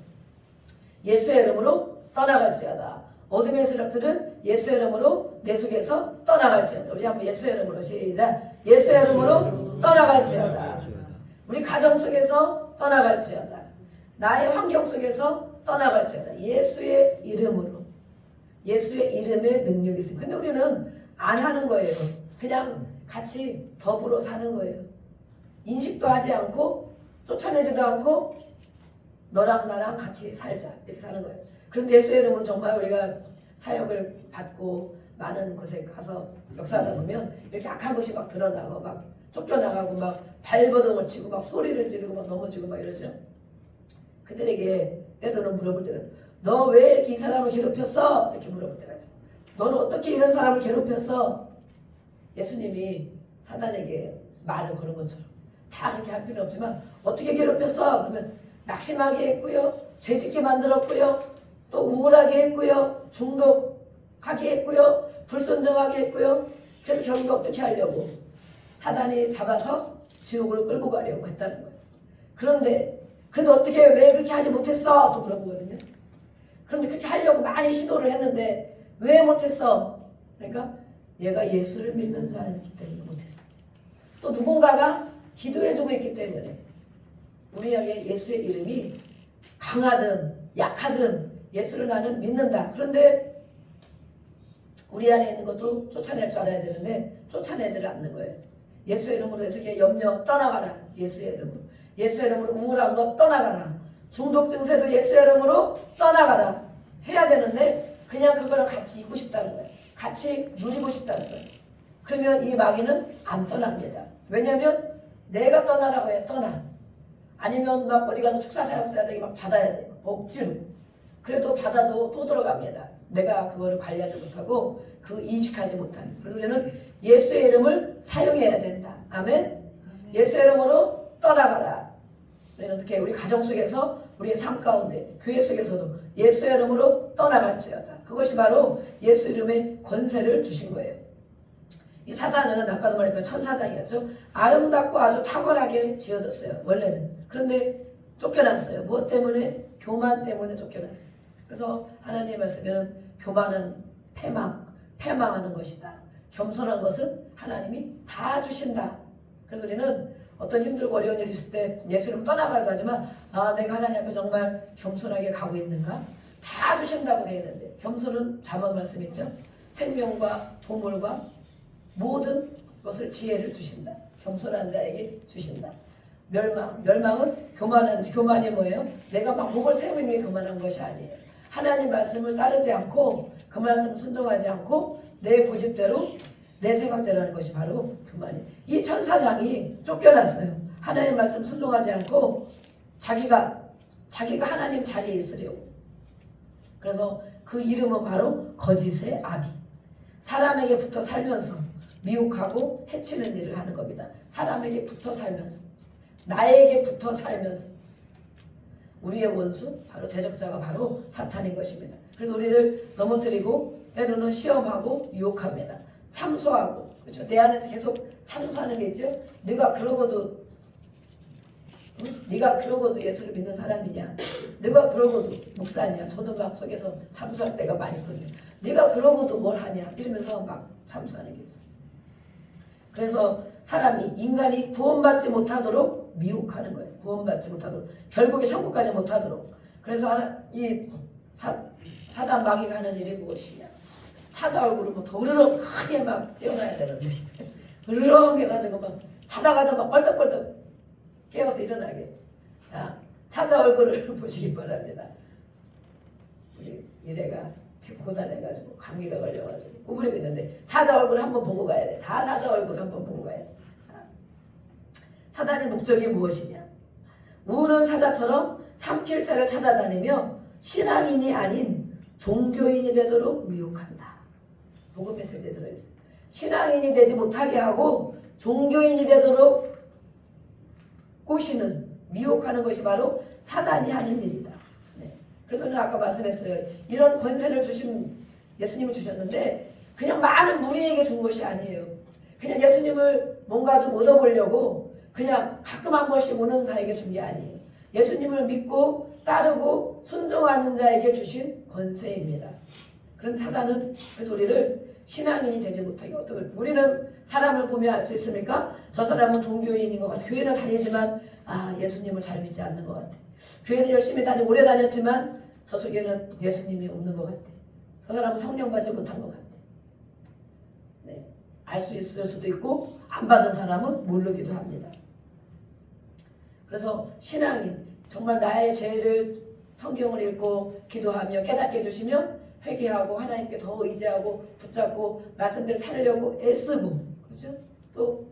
예수의 이름으로 떠나갈지어다. 어둠의 세력들은 예수의 이름으로 내 속에서 떠나갈지어다. 우리 한번 예수의 이름으로 시작. 예수의 이름으로 떠나갈지어다. 우리 가정 속에서 떠나갈지어다. 나의 환경 속에서 떠나갈지어다. 예수의 이름으로. 예수의 이름의 능력이 있습니다. 근데 우리는 안 하는 거예요. 그냥 같이 더불어 사는 거예요. 인식도 하지 않고 쫓아내지도 않고 너랑 나랑 같이 살자 이렇게 사는 거예요. 그런데 예수의 이름으로 정말 우리가 사역을 받고 많은 곳에 가서 역사하다 보면 이렇게 악한 것이 막 드러나고 막 쫓겨나가고 막 발버둥을 치고 막 소리를 지르고 막 넘어지고 막 이러죠. 그들에게 때로는 물어볼 때가 너 왜 이렇게 이 사람을 괴롭혔어? 이렇게 물어볼 때가 있어요. 너는 어떻게 이런 사람을 괴롭혔어? 예수님이 사단에게 말을 거는 것처럼 다 그렇게 할 필요는 없지만 어떻게 괴롭혔어? 그러면 낙심하게 했고요. 죄짓게 만들었고요. 또 우울하게 했고요. 중독하게 했고요. 불순종하게 했고요. 그래서 결국 어떻게 하려고? 사단이 잡아서 지옥으로 끌고 가려고 했다는 거예요. 그런데 그래도 어떻게 왜 그렇게 하지 못했어? 또 물어보거든요. 그런데 그렇게 하려고 많이 시도를 했는데 왜 못했어? 그러니까 얘가 예수를 믿는 자였기 때문에 못했어. 또 누군가가 기도해주고 있기 때문에 우리에게 예수의 이름이 강하든 약하든 예수를 나는 믿는다. 그런데 우리 안에 있는 것도 쫓아낼 줄 알아야 되는데 쫓아내지를 않는 거예요. 예수의 이름으로 해서 염려 떠나가라. 예수의 이름으로. 예수의 이름으로 우울한 것 떠나가라. 중독 증세도 예수의 이름으로 떠나가라. 해야 되는데 그냥 그거랑 같이 있고 싶다는 거예요. 같이 누리고 싶다는 거예요. 그러면 이 마귀는 안 떠납니다. 왜냐하면 내가 떠나라고 해. 떠나. 아니면 막 어디 가서 축사사역자들이 막 받아야 돼요. 억지로. 그래도 받아도 또 들어갑니다. 내가 그거를 관리하지 못하고 그 인식하지 못하는. 그래서 우리는 예수의 이름을 사용해야 된다. 아멘. 예수의 이름으로 떠나가라. 우리는 어떻게 우리 가정 속에서 우리의 삶 가운데 교회 속에서도 예수의 이름으로 떠나갈지어다. 그것이 바로 예수 이름의 권세를 주신 거예요. 이 사단은 아까도 말했지만 천사장이었죠. 아름답고 아주 탁월하게 지어졌어요. 원래는. 그런데 쫓겨났어요. 무엇 때문에? 교만 때문에 쫓겨났어요. 그래서 하나님의 말씀에는 교만은 패망하는 것이다. 겸손한 것은 하나님이 다 주신다. 그래서 우리는 어떤 힘들고 어려운 일이 있을 때 예수를 떠나가려고 하지만 내가 하나님 앞에 정말 겸손하게 가고 있는가? 다 주신다고 되어 있는데 겸손은 잠언 말씀 있죠. 생명과 보물과 모든 것을 지혜를 주신다. 겸손한 자에게 주신다. 멸망은 교만이 뭐예요? 내가 막 목을 세우고 있는 게 교만한 것이 아니에요. 하나님 말씀을 따르지 않고 그 말씀을 순종하지 않고 내 고집대로 내 생각대로 하는 것이 바로 교만이에요. 이 천사장이 쫓겨났어요. 하나님 말씀 순종하지 않고 자기가 하나님 자리에 있으려고. 그래서 그 이름은 바로 거짓의 아비. 사람에게 붙어 살면서 미혹하고 해치는 일을 하는 겁니다. 사람에게 붙어 살면서, 나에게 붙어 살면서. 우리의 원수, 바로 대적자가 바로 사탄인 것입니다. 그래서 우리를 넘어뜨리고 때로는 시험하고 유혹합니다. 참소하고, 그렇죠? 내 안에서 계속 참소하는 게 있죠. 네가 그러고도 응? 네가 그러고도 예수를 믿는 사람이냐? 네가 그러고도 목사냐? 저도 막 속에서 참수할 때가 많이 있거든요. 네가 그러고도 뭘 하냐? 이러면서 막 참수하는 게 있어요. 그래서 사람이 인간이 구원받지 못하도록 미혹하는 거예요. 구원받지 못하도록 결국에 천국 가지 못하도록. 그래서 이 사단 마귀가 하는 일이 무엇이냐? 사자 얼굴을 뭐 더르렁 크게 막 떼어놔야 되는데 으르렁 해가지고 막 자다가도 막 벌떡벌떡 깨워서 일어나게. 자, 사자 얼굴을 보시기 바랍니다. 우리 이래가 고단해가지고 감기가 걸려가지고 구부리고 있는데 사자 얼굴 한번 보고 가야 돼. 다 사자 얼굴 한번 보고 가야 돼. 사단의 목적이 무엇이냐? 우는 사자처럼 삼킬 자를 찾아다니며 신앙인이 아닌 종교인이 되도록 미혹한다. 복음 메시지에 들어있어요. 신앙인이 되지 못하게 하고 종교인이 되도록 꼬시는, 미혹하는 것이 바로 사단이 하는 일이다. 네. 그래서 저는 아까 말씀했어요. 이런 권세를 주신 예수님을 주셨는데 그냥 많은 무리에게 준 것이 아니에요. 그냥 예수님을 뭔가 좀 얻어보려고 그냥 가끔 한 번씩 오는 자에게 준 게 아니에요. 예수님을 믿고 따르고 순종하는 자에게 주신 권세입니다. 그런 사단은 그래서 우리를 신앙인이 되지 못하게 어떻게 우리는 사람을 보면 알 수 있습니까? 저 사람은 종교인인 것 같아. 교회는 다니지만 예수님을 잘 믿지 않는 것 같아. 교회는 열심히 오래 다녔지만 저 속에는 예수님이 없는 것 같아. 저 사람은 성령 받지 못한 것 같아. 네, 알 수 있을 수도 있고 안 받은 사람은 모르기도 합니다. 그래서 신앙인 정말 나의 죄를 성경을 읽고 기도하며 깨닫게 해주시면 회개하고 하나님께 더 의지하고 붙잡고 말씀대로 살려고 애쓰고 그렇죠? 또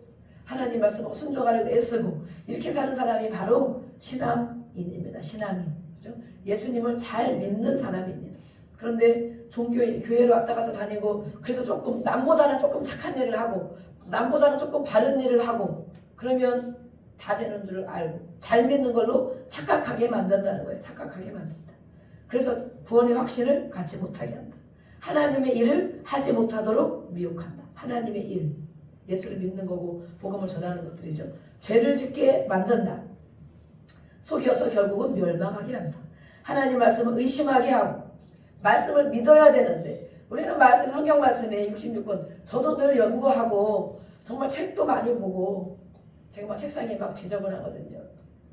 하나님 말씀하고 순종하려고 애쓰고 이렇게 사는 사람이 바로 신앙인입니다. 신앙인 그렇죠? 예수님을 잘 믿는 사람입니다. 그런데 종교인 교회를 왔다 갔다 다니고 그래도 조금 남보다는 조금 착한 일을 하고 남보다는 조금 바른 일을 하고 그러면 다 되는 줄 알고 잘 믿는 걸로 착각하게 만든다는 거예요. 착각하게 만든다. 그래서 구원의 확신을 갖지 못하게 한다. 하나님의 일을 하지 못하도록 미혹한다. 하나님의 일, 예수를 믿는 거고 복음을 전하는 것들이죠. 죄를 짓게 만든다. 속여서 결국은 멸망하게 한다. 하나님 말씀을 의심하게 하고 말씀을 믿어야 되는데 우리는 말씀, 성경 말씀에 66권 저도 늘 연구하고 정말 책도 많이 보고 제가 막 책상에 막 지저분하거든요.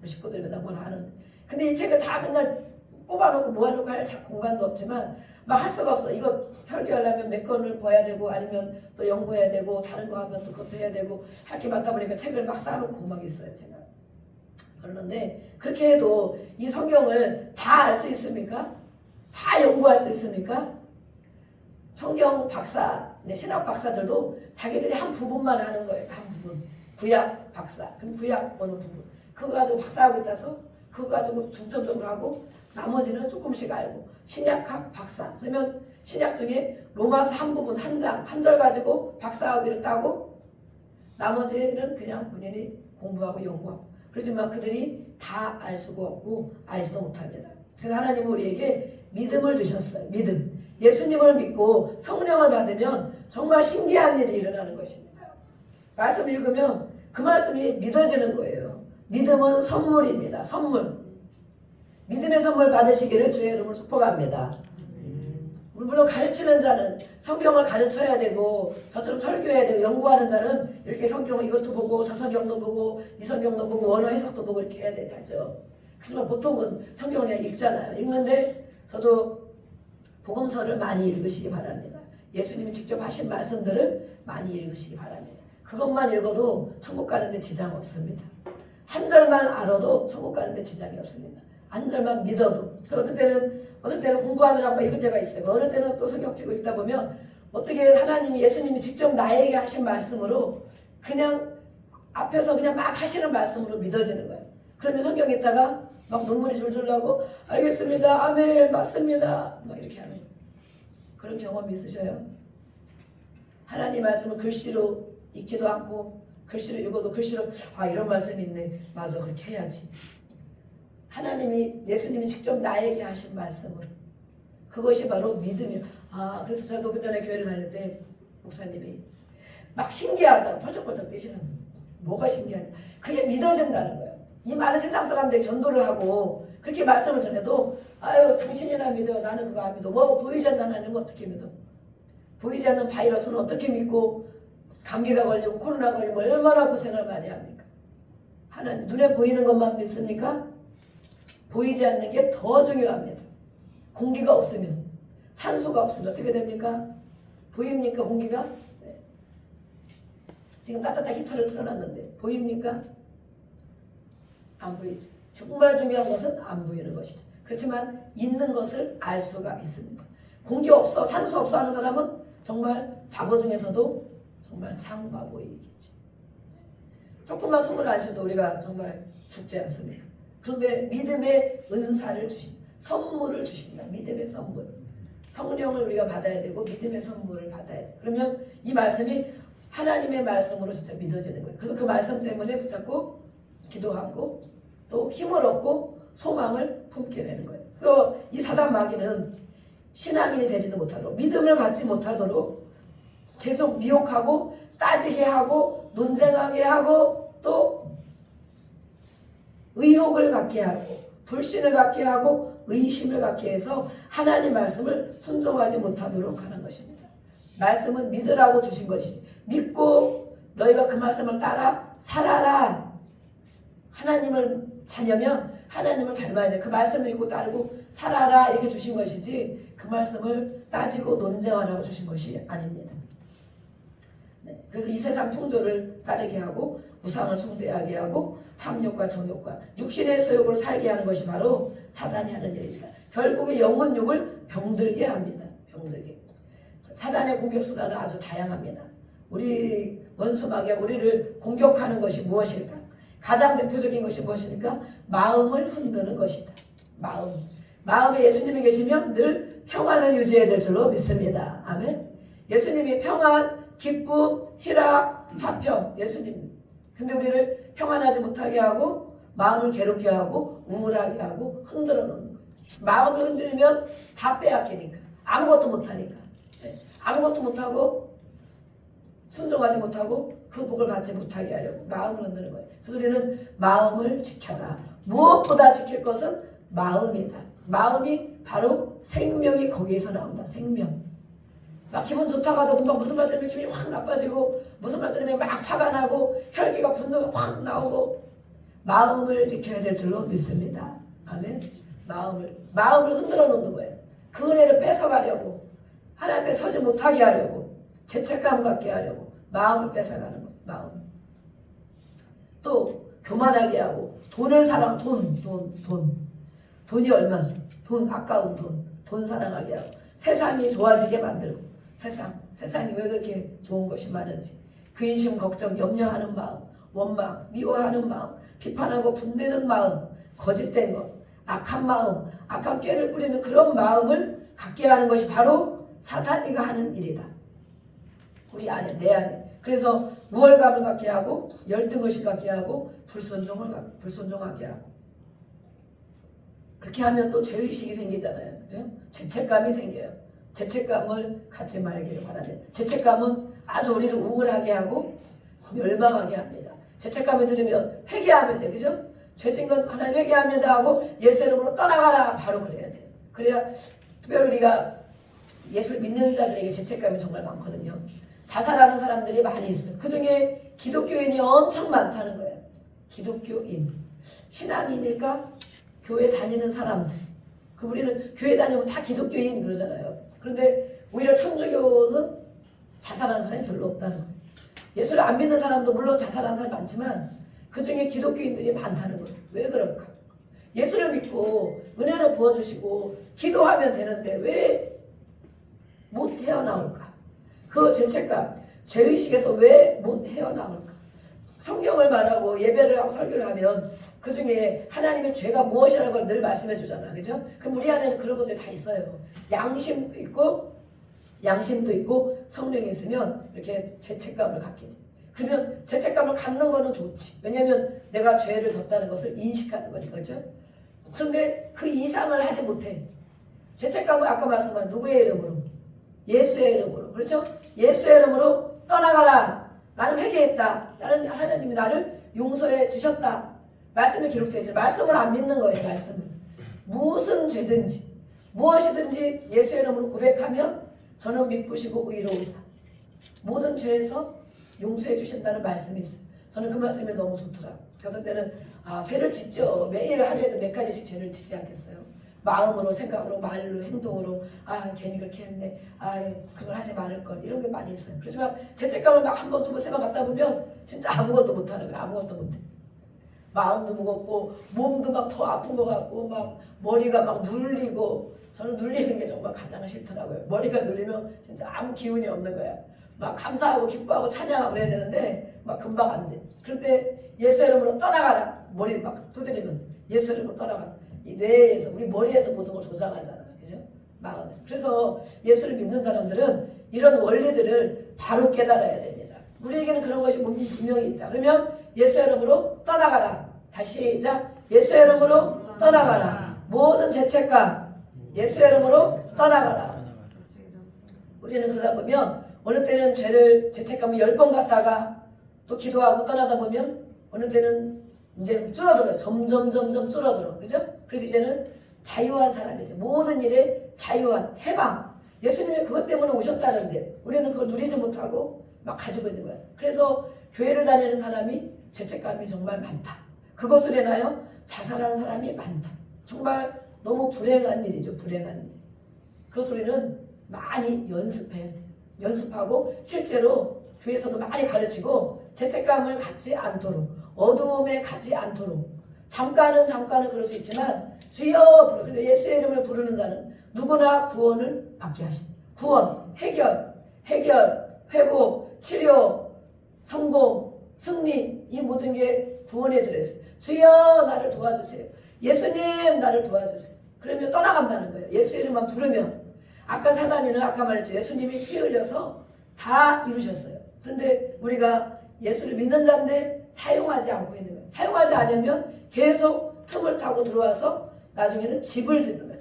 식구들 맨날 뭘 하는. 근데 이 책을 다 맨날 꼽아놓고 모아놓고 할 공간도 없지만 막 할 수가 없어. 이거 설교하려면 몇 권을 봐야 되고 아니면 또 연구해야 되고 다른 거 하면 또 그것도 해야 되고 할 게 많다 보니까 책을 막 쌓아놓고 막 있어요. 제가. 그러는데 그렇게 해도 이 성경을 다 알 수 있습니까? 다 연구할 수 있습니까? 성경 박사, 신학 박사들도 자기들이 한 부분만 하는 거예요. 한 부분. 구약 박사. 그럼 구약 어느 부분. 그거 가지고 박사하고 있다서 그거 가지고 중점적으로 하고 나머지는 조금씩 알고. 신약학 박사. 그러면 신약 중에 로마서 한 부분 한 장, 한 절 가지고 박사학위를 따고 나머지는 그냥 본인이 공부하고 연구하고. 그렇지만 그들이 다 알 수가 없고 알지도 못합니다. 그래서 하나님은 우리에게 믿음을 주셨어요. 믿음. 예수님을 믿고 성령을 받으면 정말 신기한 일이 일어나는 것입니다. 말씀 읽으면 그 말씀이 믿어지는 거예요. 믿음은 선물입니다. 선물. 믿음의 선물 받으시기를 주의 이름으로 축복합니다. 물론 가르치는 자는 성경을 가르쳐야 되고 저처럼 설교해야 되고 연구하는 자는 이렇게 성경을 이것도 보고 저 성경도 보고 이 성경도 보고 원어 해석도 보고 이렇게 해야 되죠. 그렇지만 보통은 성경을 그냥 읽잖아요. 읽는데 저도 복음서를 많이 읽으시기 바랍니다. 예수님이 직접 하신 말씀들을 많이 읽으시기 바랍니다. 그것만 읽어도 천국 가는데 지장 없습니다. 한 절만 알아도 천국 가는데 지장이 없습니다. 한 절만 믿어도. 어떤 때는 공부하느라고 읽을 때가 있어요. 어느 때는 또 성경 펴고 읽다 보면 어떻게 하나님이 예수님이 직접 나에게 하신 말씀으로 그냥 앞에서 그냥 막 하시는 말씀으로 믿어지는 거예요. 그러면 성경 읽다가 막 눈물이 줄줄 나고 알겠습니다. 아멘 맞습니다. 막 이렇게 하는 그런 경험이 있으셔요? 하나님 말씀을 글씨로 읽지도 않고 글씨로 읽어도 글씨로 이런 말씀이 있네. 맞아 그렇게 해야지. 하나님이 예수님이 직접 나에게 하신 말씀으로 그것이 바로 믿음이에요. 그래서 저도 그 전에 교회를 다닐 때 목사님이 막 신기하다 펄쩍펄쩍 뛰시는 뭐가 신기하냐 그게 믿어진다는 거예요. 이 많은 세상 사람들이 전도를 하고 그렇게 말씀을 전해도 아유 당신이나 믿어 나는 그거 안 믿어. 뭐 보이지 않는 하나님은 어떻게 믿어? 보이지 않는 바이러스는 어떻게 믿고 감기가 걸리고 코로나 걸리고 얼마나 고생을 많이 합니까? 하나님 눈에 보이는 것만 믿습니까? 보이지 않는 게 더 중요합니다. 공기가 없으면 산소가 없으면 어떻게 됩니까? 보입니까 공기가? 네. 지금 따뜻한 히터를 틀어놨는데 보입니까? 안 보이죠. 정말 중요한 것은 안 보이는 것이죠. 그렇지만 있는 것을 알 수가 있습니다. 공기 없어 산소 없어 하는 사람은 정말 바보 중에서도 정말 상바보이겠지. 조금만 숨을 안 쉬어도 우리가 정말 죽지 않습니까? 그런데 믿음의 은사를 주십니다. 선물을 주십니다. 믿음의 선물. 성령을 우리가 받아야 되고 믿음의 선물을 받아야 돼. 그러면 이 말씀이 하나님의 말씀으로 진짜 믿어지는 거예요. 그래서 그 말씀 때문에 붙잡고 기도하고 또 힘을 얻고 소망을 품게 되는 거예요. 그래서 이 사단 마귀는 신앙인이 되지도 못하도록 믿음을 갖지 못하도록 계속 미혹하고 따지게 하고 논쟁하게 하고 또 의혹을 갖게 하고 불신을 갖게 하고 의심을 갖게 해서 하나님 말씀을 순종하지 못하도록 하는 것입니다. 말씀은 믿으라고 주신 것이지 믿고 너희가 그 말씀을 따라 살아라. 하나님을 자녀면 하나님을 닮아야 돼. 그 말씀을 읽고 따르고 살아라 이렇게 주신 것이지 그 말씀을 따지고 논쟁하라고 주신 것이 아닙니다. 네, 그래서 이 세상 풍조를 따르게 하고 우상을 숭배하게 하고 탐욕과 정욕과 육신의 소욕으로 살게 하는 것이 바로 사단이 하는 일입니다. 결국에 영혼육을 병들게 합니다. 병들게. 사단의 공격 수단은 아주 다양합니다. 우리 원수 마귀가 우리를 공격하는 것이 무엇일까? 가장 대표적인 것이 무엇입니까? 마음을 흔드는 것이다. 마음에 예수님이 계시면 늘 평안을 유지해야 될 줄로 믿습니다. 아멘. 예수님이 평안, 기쁨, 희락, 화평. 예수님. 근데 우리를 평안하지 못하게 하고 마음을 괴롭게 하고 우울하게 하고 흔들어 놓는 거예요. 마음을 흔들면 다 빼앗기니까. 아무것도 못하니까. 네. 아무것도 못하고 순종하지 못하고 그 복을 받지 못하게 하려고 마음을 흔드는 거예요. 그래서 우리는 마음을 지켜라. 무엇보다 지킬 것은 마음이다. 마음이 바로 생명이 거기에서 나온다. 생명. 막 기분 좋다고 하다 금방 무슨 말 때문에 기분이 확 나빠지고 무슨 말 때문에 막 화가 나고 혈기가 분노가 확 나오고 마음을 지켜야 될 줄로 믿습니다. 아멘. 마음을 흔들어 놓는 거예요. 그 은혜를 뺏어가려고 하나님 앞에 서지 못하게 하려고 죄책감 갖게 하려고 마음을 뺏어가는 거예요. 마음. 또 교만하게 하고 돈을 사랑 돈이 얼마 돈 아까운 돈 사랑하게 하고 세상이 좋아지게 만들고 세상이 왜 그렇게 좋은 것이 많은지 근심 걱정 염려하는 마음 원망 미워하는 마음 비판하고 분내는 마음 거짓된 것 악한 마음 악한 꾀를 뿌리는 그런 마음을 갖게 하는 것이 바로 사탄이가 하는 일이다. 우리 안에 내 안에. 그래서 우월감을 갖게 하고 열등의식 갖게 하고 불순종하게 하고 그렇게 하면 또 죄의식이 생기잖아요. 그죠? 죄책감이 생겨요. 죄책감을 갖지 말기를 바랍니다. 죄책감은 아주 우리를 우울하게 하고 멸망하게 합니다. 죄책감이 들으면 회개하면 돼. 그죠? 죄진 건 하나님 회개합니다 하고 예수 이름으로 떠나가라. 바로 그래야 돼요. 그래야 특별히 우리가 예수를 믿는 자들에게 죄책감이 정말 많거든요. 자살하는 사람들이 많이 있어요. 그 중에 기독교인이 엄청 많다는 거예요. 기독교인. 신앙인일까? 교회 다니는 사람들. 우리는 교회 다니면 다 기독교인 그러잖아요. 그런데 오히려 천주교는 자살하는 사람이 별로 없다는 거예요. 예수를 안 믿는 사람도 물론 자살하는 사람이 많지만 그 중에 기독교인들이 많다는 거예요. 왜 그럴까? 예수를 믿고 은혜를 부어주시고 기도하면 되는데 왜 못 헤어나올까? 그 죄책감, 죄의식에서 왜 못 헤어나올까? 성경을 말하고 예배를 하고 설교를 하면 그 중에 하나님의 죄가 무엇이라는 걸 늘 말씀해 주잖아. 그죠? 그럼 우리 안에는 그런 것들이 다 있어요. 양심도 있고 성령이 있으면 이렇게 죄책감을 갖게 돼. 그러면 죄책감을 갖는 거는 좋지. 왜냐하면 내가 죄를 졌다는 것을 인식하는 거니까. 그죠? 그런데 그 이상을 하지 못해. 죄책감을 아까 말씀한 누구의 이름으로? 예수의 이름으로. 그렇죠? 예수의 이름으로 떠나가라. 나는 회개했다. 나는 하나님이 나를 용서해 주셨다. 말씀에 기록되지. 말씀을 안 믿는 거예요. 말씀을. 무슨 죄든지 무엇이든지 예수의 이름으로 고백하면 저는 미쁘시고 의로우사 모든 죄에서 용서해 주신다는 말씀이 있어요. 저는 그 말씀이 너무 좋더라고요. 어떤 때는 죄를 짓죠. 매일 하루에도 몇 가지씩 죄를 짓지 않겠어요. 마음으로, 생각으로, 말로, 행동으로 괜히 그렇게 했네. 그걸 하지 말을 걸. 이런 게 많이 있어요. 그렇지만 죄책감을 막 한 번, 두 번, 세 번 갖다 보면 진짜 아무것도 못하는 거예요. 아무것도 못해. 마음도 무겁고 몸도 막 더 아픈 것 같고 막 머리가 막 눌리고 저는 눌리는 게 정말 가장 싫더라고요. 머리가 눌리면 진짜 아무 기운이 없는 거야. 막 감사하고 기뻐하고 찬양하고 그래야 되는데 막 금방 안 돼. 그런데 예수 이름으로 떠나가라. 머리 막 두드리면서 예수 이름으로 떠나가라. 이 뇌에서 우리 머리에서 모든 걸 조장하잖아. 그죠? 마음에서. 그래서 예수를 믿는 사람들은 이런 원리들을 바로 깨달아야 됩니다. 우리에게는 그런 것이 분명히 있다. 그러면 예수 이름으로 떠나가라. 다시 시작. 예수 이름으로 떠나가라. 모든 죄책감 예수 이름으로 떠나가라. 우리는 그러다 보면 어느 때는 죄책감을 10번 갖다가 또 기도하고 떠나다 보면 어느 때는 이제 줄어들어요. 점점 줄어들어. 그죠? 그래서 이제는 자유한 사람이죠. 모든 일에 자유한 해방. 예수님이 그것 때문에 오셨다는데 우리는 그걸 누리지 못하고 막 가지고 있는 거예요. 그래서 교회를 다니는 사람이 죄책감이 정말 많다. 그것을 해나요? 자살하는 사람이 많다. 정말 너무 불행한 일이죠. 불행한 일. 그것을 우리는 많이 연습해야 돼요. 연습하고 실제로 교회에서도 많이 가르치고 죄책감을 갖지 않도록 어두움에 가지 않도록 잠깐은 그럴 수 있지만 주여 부르. 근데 예수의 이름을 부르는 자는 누구나 구원을 받게 하십니다. 구원, 해결, 회복, 치료, 성공, 승리 이 모든 게 구원에 들어있어요. 주여 나를 도와주세요. 예수님 나를 도와주세요. 그러면 떠나간다는 거예요. 예수 이름만 부르면. 아까 사단이는 아까 말했죠. 예수님이 피 흘려서 다 이루셨어요. 그런데 우리가 예수를 믿는 자인데 사용하지 않고 있는 거예요. 사용하지 않으면 계속 틈을 타고 들어와서 나중에는 집을 짓는 거예요.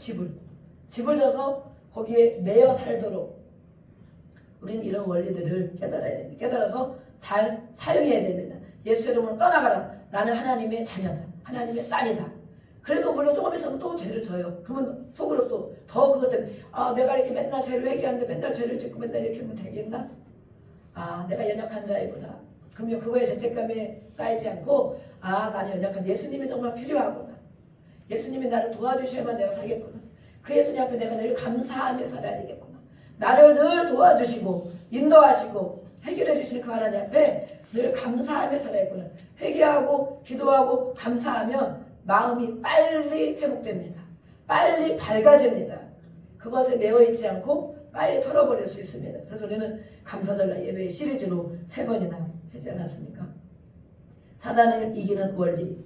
집을 져서 거기에 매여 살도록 우리는 이런 원리들을 깨달아야 됩니다. 깨달아서 잘 사용해야 됩니다. 예수 이름으로 떠나가라. 나는 하나님의 자녀다. 하나님의 딸이다. 그래도 물론 조금 있으면 또 죄를 져요. 그러면 속으로 또 더 그것 때문에 내가 이렇게 맨날 죄를 회개하는데 맨날 죄를 짓고 맨날 이렇게 하면 되겠나? 내가 연약한 자이구나. 그러면 그거에 죄책감에 쌓이지 않고 나는 연약한 예수님이 정말 필요하구나. 예수님이 나를 도와주셔야만 내가 살겠구나. 그 예수님 앞에 내가 늘 감사하며 살아야 되겠구나. 나를 늘 도와주시고 인도하시고 해결해 주시는 그 하나님 앞에 늘 감사하며 살아야겠구나. 회개하고 기도하고 감사하면 마음이 빨리 회복됩니다. 빨리 밝아집니다. 그것에 매어있지 않고 빨리 털어버릴 수 있습니다. 그래서 우리는 감사절날 예배 시리즈로 3번이나 하지 않았습니까? 사단을 이기는 원리.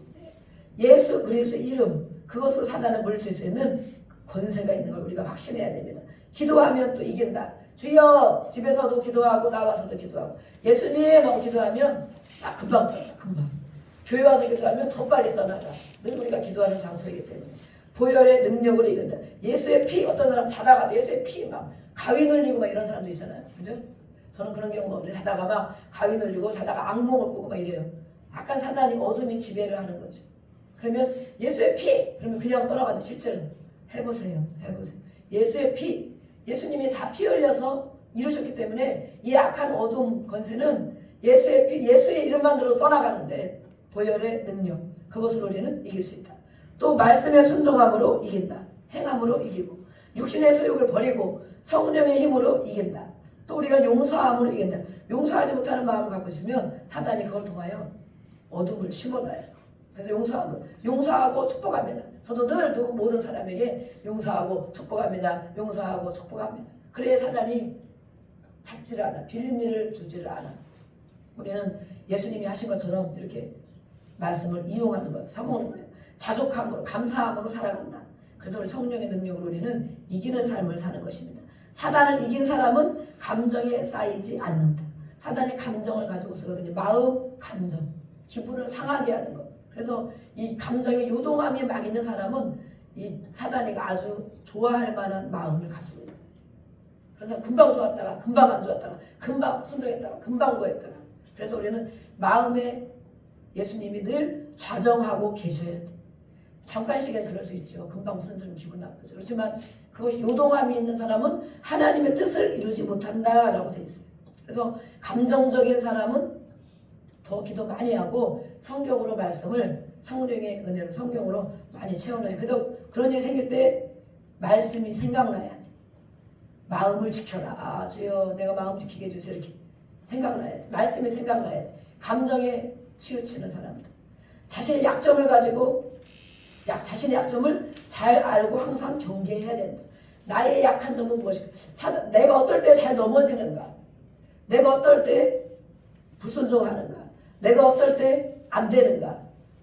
예수 그리스도의 이름 그것으로 사단을 물리칠 수 있는 권세가 있는 걸 우리가 확신해야 됩니다. 기도하면 또 이긴다. 주여 집에서도 기도하고 나와서도 기도하고 예수님 하고 기도하면 금방 떠나. 금방. 교회 와서 기도하면 더 빨리 떠나가. 늘 우리가 기도하는 장소이기 때문에 보혈의 능력으로 이긴다. 예수의 피 어떤 사람 자다가 예수의 피 막 가위 눌리고 막 이런 사람도 있잖아요. 그죠? 저는 그런 경우가 없는데 자다가 막 가위 눌리고 자다가 악몽을 꾸고 막 이래요. 약간 사단이 어둠이 지배를 하는 거죠. 그러면 예수의 피 그러면 그냥 떠나가는데 실제로 해보세요. 예수의 피 예수님이 다 피 흘려서 이루셨기 때문에 이 악한 어둠 권세는 예수의 피 예수의 이름만 들어도 떠나가는데 보혈의 능력 그것으로 우리는 이길 수 있다. 또 말씀의 순종함으로 이긴다. 행함으로 이기고 육신의 소욕을 버리고 성령의 힘으로 이긴다. 또 우리가 용서함으로 이긴다. 용서하지 못하는 마음을 갖고 있으면 사단이 그걸 통하여 어둠을 심어놔요. 그래서 용서하고 축복합니다. 저도 늘 모든 사람에게 용서하고 축복합니다. 그래야 사단이 찾지를 않아. 빌린 일을 주지를 않아. 우리는 예수님이 하신 것처럼 이렇게 말씀을 이용하는 거예요. 사모하는 거예요. 자족함으로 감사함으로 살아간다. 그래서 우리 성령의 능력으로 우리는 이기는 삶을 사는 것입니다. 사단을 이긴 사람은 감정에 쌓이지 않는다. 사단의 감정을 가지고 쓰거든요. 마음, 감정, 기분을 상하게 하는 것. 그래서 이 감정의 요동함이 막 있는 사람은 이 사단이가 아주 좋아할 만한 마음을 가지고 있는 거예요. 그래서 금방 좋았다가 금방 안 좋았다가 금방 순종했다가 금방 고했다가 그래서 우리는 마음에 예수님이 늘 좌정하고 계셔야 돼. 잠깐씩은 그럴 수 있죠. 금방 무슨 소리 기분 나쁘죠. 그렇지만 그것이 요동함이 있는 사람은 하나님의 뜻을 이루지 못한다라고 되어 있어요. 그래서 감정적인 사람은 더 기도 많이 하고 성경으로 말씀을 성령의 은혜로 성경으로 많이 채워놔요. 그래도 그런 일이 생길 때 말씀이 생각나야 돼. 마음을 지켜라. 아 주여 내가 마음 지키게 해주세요. 이렇게 생각나야 돼. 말씀이 생각나야 돼. 감정에 치우치는 사람들. 자신의 약점을 가지고 자신의 약점을 잘 알고 항상 경계해야 된다. 나의 약한 점은 무엇일까? 내가 어떨 때 잘 넘어지는가? 내가 어떨 때 불순종하는가? 내가 어떨 때 안 되는가?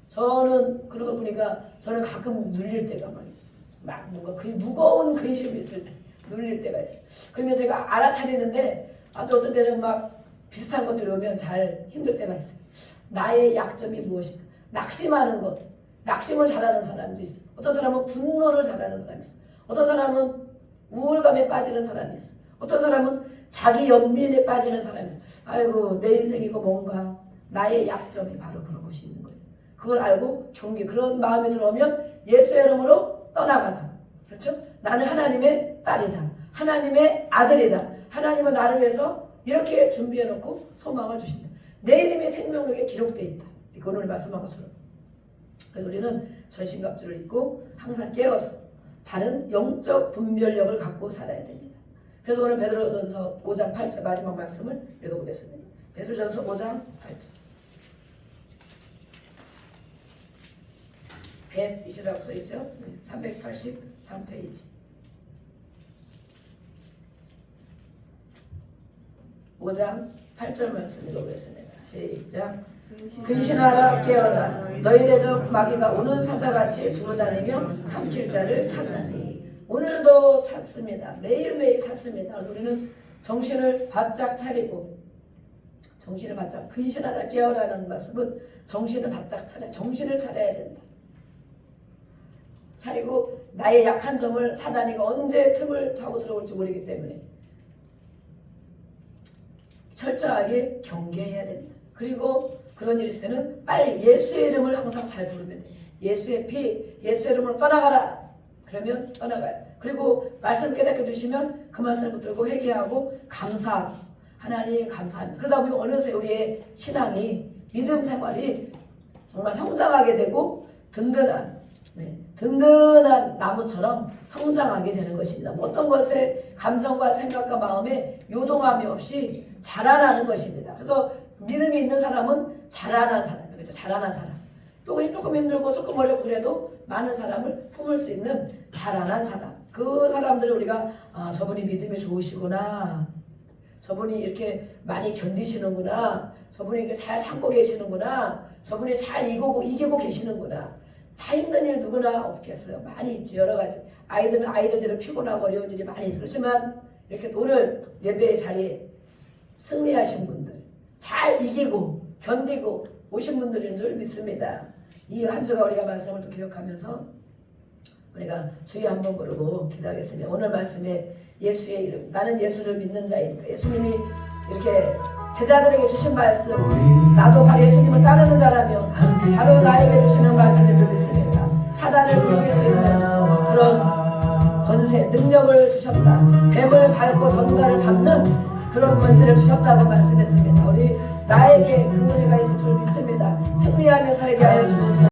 저는 그런 거 보니까 저는 가끔 눌릴 때가 막 있어요. 막 뭔가 무거운 근심이 있을 때 눌릴 때가 있어요. 그러면 제가 알아차리는데 아주 어떤 때는 막 비슷한 것들이 오면 잘 힘들 때가 있어요. 나의 약점이 무엇인가? 낙심하는 것. 낙심을 잘하는 사람도 있어요. 어떤 사람은 분노를 잘하는 사람이 있어요. 어떤 사람은 우울감에 빠지는 사람이 있어요. 어떤 사람은 자기 연민에 빠지는 사람이 있어요. 아이고 내 인생 이거 뭔가 나의 약점이 바로 그런 것이 있는 거예요. 그걸 알고 그런 마음이 들어오면 예수의 이름으로 떠나가라. 그렇죠? 나는 하나님의 딸이다. 하나님의 아들이다. 하나님은 나를 위해서 이렇게 준비해놓고 소망을 주신다. 내 이름이 생명록에 기록되어 있다. 이거 오늘 말씀한 것처럼. 그래서 우리는 전신갑주를 입고 항상 깨어서 바른 영적 분별력을 갖고 살아야 됩니다. 그래서 오늘 베드로전서 5장 8절 마지막 말씀을 읽어보겠습니다. 베드로전서 5장 8절. 100이라고 써있죠? 383페이지. 5장 8절 말씀 읽어보겠습니다. 시작. 근신하라 깨어라 너희 대적 마귀가 오는 사자같이 두루다니며 삼킬 자를 찾나니. 오늘도 찾습니다. 매일매일 찾습니다. 그래서 우리는 정신을 바짝 차리고 근신하라 깨어라는 말씀은 정신을 바짝 차려 정신을 차려야 된다. 차리고 나의 약한 점을 사단이가 언제 틈을 타고 들어올지 모르기 때문에 철저하게 경계해야 된다. 그리고 그런 일이 있을 때는 빨리 예수의 이름을 항상 잘 부르면 돼. 예수의 피, 예수의 이름으로 떠나가라. 그러면 떠나가요. 그리고 말씀을 깨닫게 주시면 그 말씀을 붙들고 회개하고 감사하고 하나님 감사합니다. 그러다 보면 어느새 우리의 신앙이 믿음 생활이 정말 성장하게 되고 든든한 나무처럼 성장하게 되는 것입니다. 어떤 것에 감정과 생각과 마음에 요동함이 없이 자라나는 것입니다. 그래서 믿음이 있는 사람은 자라난 사람, 그렇죠? 자라난 사람. 조금 힘들고 조금 어렵고 그래도 많은 사람을 품을 수 있는 자라난 사람. 그 사람들을 우리가 저분이 믿음이 좋으시구나. 저분이 이렇게 많이 견디시는구나. 저분이 이렇게 잘 참고 계시는구나. 저분이 잘 이기고 계시는구나. 다 힘든 일 누구나 없겠어요. 많이 있죠. 여러 가지. 아이들은 아이들대로 피곤하고 어려운 일이 많이 있어요. 그렇지만 이렇게 오늘 예배의 자리에 승리하신 분들, 잘 이기고 견디고 오신 분들인 줄 믿습니다. 이 한 주가 우리가 말씀을 또 기억하면서 우리가 주의 한번 부르고 기도하겠습니다. 오늘 말씀에 예수의 이름, 나는 예수를 믿는 자입니다. 예수님이 이렇게 제자들에게 주신 말씀, 나도 바로 예수님을 따르는 자라면 바로 나에게 주시는 말씀인 줄 믿습니다. 사단을 이길 수 있는 그런 권세, 능력을 주셨다. 뱀을 밟고 전갈을 밟는 그런 권세를 주셨다고 말씀했습니다. 우리 나에게 그 은혜가 있을 줄 믿습니다. 승리하며 살게 하여 주옵소서.